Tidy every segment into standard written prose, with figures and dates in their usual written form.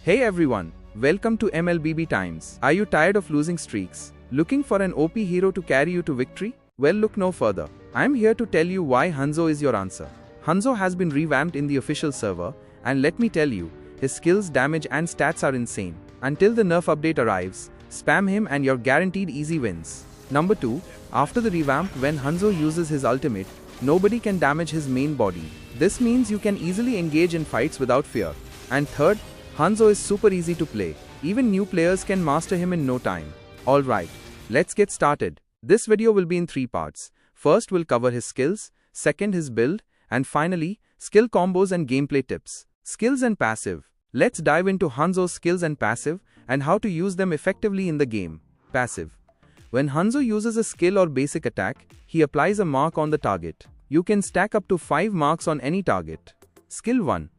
Hey everyone, welcome to MLBB Times. Are you tired of losing streaks? Looking for an OP hero to carry you to victory? Well, look no further. I'm here to tell you why Hanzo is your answer. Hanzo has been revamped in the official server, and let me tell you, his skills, damage and stats are insane. Until the nerf update arrives, spam him and you're guaranteed easy wins. Number 2, after the revamp, when Hanzo uses his ultimate, nobody can damage his main body. This means you can easily engage in fights without fear. And third, Hanzo is super easy to play. Even new players can master him in no time. Alright, let's get started. This video will be in 3 parts. First, we'll cover his skills, second, his build, and finally, skill combos and gameplay tips. Skills and passive. Let's dive into Hanzo's skills and passive, and how to use them effectively in the game. Passive. When Hanzo uses a skill or basic attack, he applies a mark on the target. You can stack up to 5 marks on any target. Skill 1.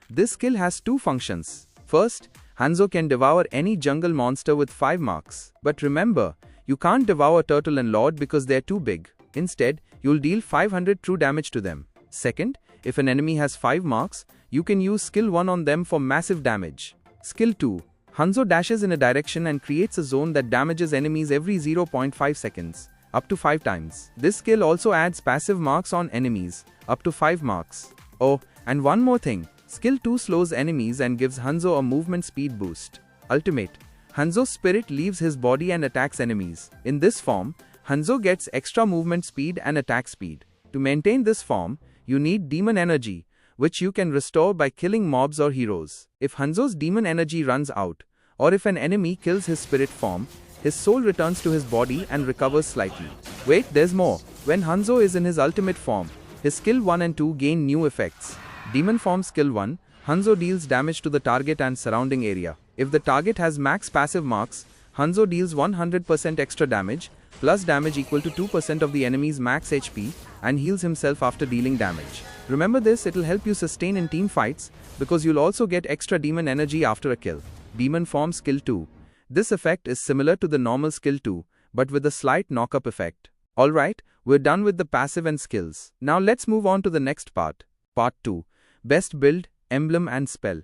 This skill has 2 functions. First, Hanzo can devour any jungle monster with 5 marks. But remember, you can't devour Turtle and Lord because they're too big. Instead, you'll deal 500 true damage to them. Second, if an enemy has 5 marks, you can use skill 1 on them for massive damage. Skill 2. Hanzo dashes in a direction and creates a zone that damages enemies every 0.5 seconds, up to 5 times. This skill also adds passive marks on enemies, up to 5 marks. Oh, and one more thing. Skill 2 slows enemies and gives Hanzo a movement speed boost. Ultimate. Hanzo's spirit leaves his body and attacks enemies. In this form, Hanzo gets extra movement speed and attack speed. To maintain this form, you need demon energy, which you can restore by killing mobs or heroes. If Hanzo's demon energy runs out, or if an enemy kills his spirit form, his soul returns to his body and recovers slightly. Wait, there's more. When Hanzo is in his ultimate form, his skill 1 and 2 gain new effects. Demon form skill 1, Hanzo deals damage to the target and surrounding area. If the target has max passive marks, Hanzo deals 100% extra damage, plus damage equal to 2% of the enemy's max HP, and heals himself after dealing damage. Remember this, it'll help you sustain in team fights, because you'll also get extra demon energy after a kill. Demon form skill 2. This effect is similar to the normal skill 2, but with a slight knock-up effect. Alright, we're done with the passive and skills. Now let's move on to the next part. Part 2. Best build, emblem and spell.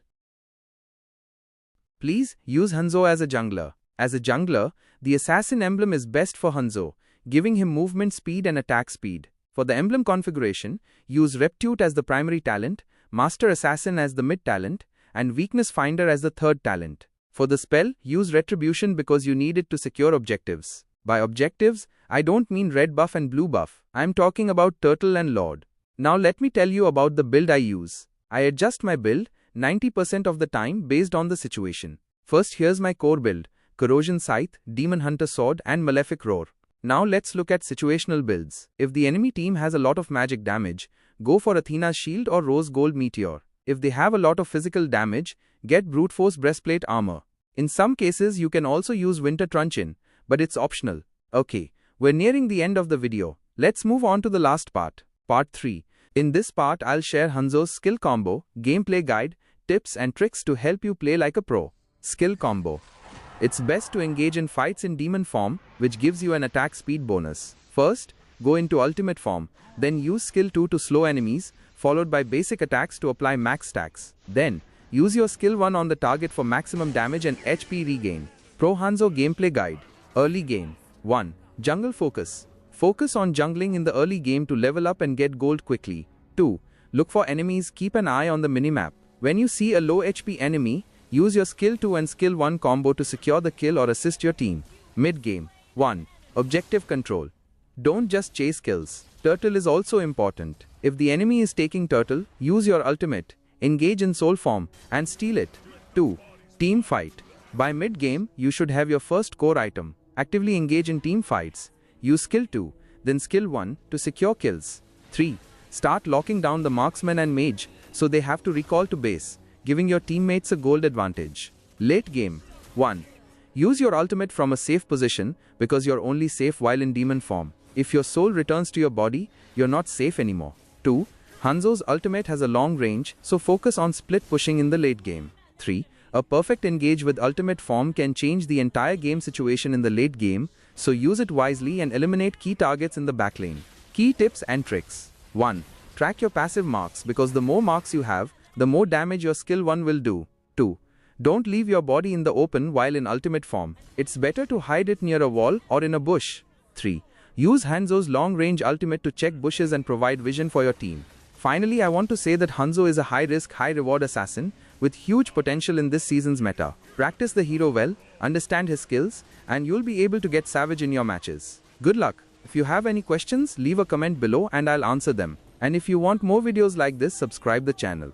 Please use Hanzo as a jungler. As a jungler, the assassin emblem is best for Hanzo, giving him movement speed and attack speed. For the emblem configuration, use Reptute as the primary talent, Master Assassin as the mid talent, and Weakness Finder as the third talent. For the spell, use Retribution because you need it to secure objectives. By objectives, I don't mean red buff and blue buff. I'm talking about Turtle and Lord. Now let me tell you about the build I use. I adjust my build 90% of the time based on the situation. First, here's my core build: Corrosion Scythe, Demon Hunter Sword and Malefic Roar. Now let's look at situational builds. If the enemy team has a lot of magic damage, go for Athena's Shield or Rose Gold Meteor. If they have a lot of physical damage, get Brute Force Breastplate Armor. In some cases you can also use Winter Truncheon, but it's optional. Okay, we're nearing the end of the video. Let's move on to the last part. Part 3. In this part, I'll share Hanzo's skill combo, gameplay guide, tips and tricks to help you play like a pro. Skill combo. It's best to engage in fights in demon form, which gives you an attack speed bonus. First, go into ultimate form, then use skill 2 to slow enemies, followed by basic attacks to apply max stacks. Then, use your skill 1 on the target for maximum damage and HP regain. Pro Hanzo gameplay guide. Early game. 1. Jungle focus. Focus on jungling in the early game to level up and get gold quickly. 2. Look for enemies, keep an eye on the minimap. When you see a low HP enemy, use your skill 2 and skill 1 combo to secure the kill or assist your team. Mid game. 1. Objective control. Don't just chase kills. Turtle is also important. If the enemy is taking Turtle, use your ultimate, engage in soul form, and steal it. 2. Team fight. By mid game, you should have your first core item. Actively engage in team fights. Use skill 2, then skill 1 to secure kills. 3. Start locking down the marksman and mage, so they have to recall to base, giving your teammates a gold advantage. Late game. 1. Use your ultimate from a safe position because you're only safe while in demon form. If your soul returns to your body, you're not safe anymore. 2. Hanzo's ultimate has a long range, so focus on split pushing in the late game. 3. A perfect engage with ultimate form can change the entire game situation in the late game, so use it wisely and eliminate key targets in the backlane. Key tips and tricks. 1. Track your passive marks because the more marks you have, the more damage your skill 1 will do. 2. Don't leave your body in the open while in ultimate form. It's better to hide it near a wall or in a bush. 3. Use Hanzo's long-range ultimate to check bushes and provide vision for your team. Finally, I want to say that Hanzo is a high-risk, high-reward assassin with huge potential in this season's meta. Practice the hero well, understand his skills, and you'll be able to get savage in your matches. Good luck! If you have any questions, leave a comment below and I'll answer them. And if you want more videos like this, subscribe the channel.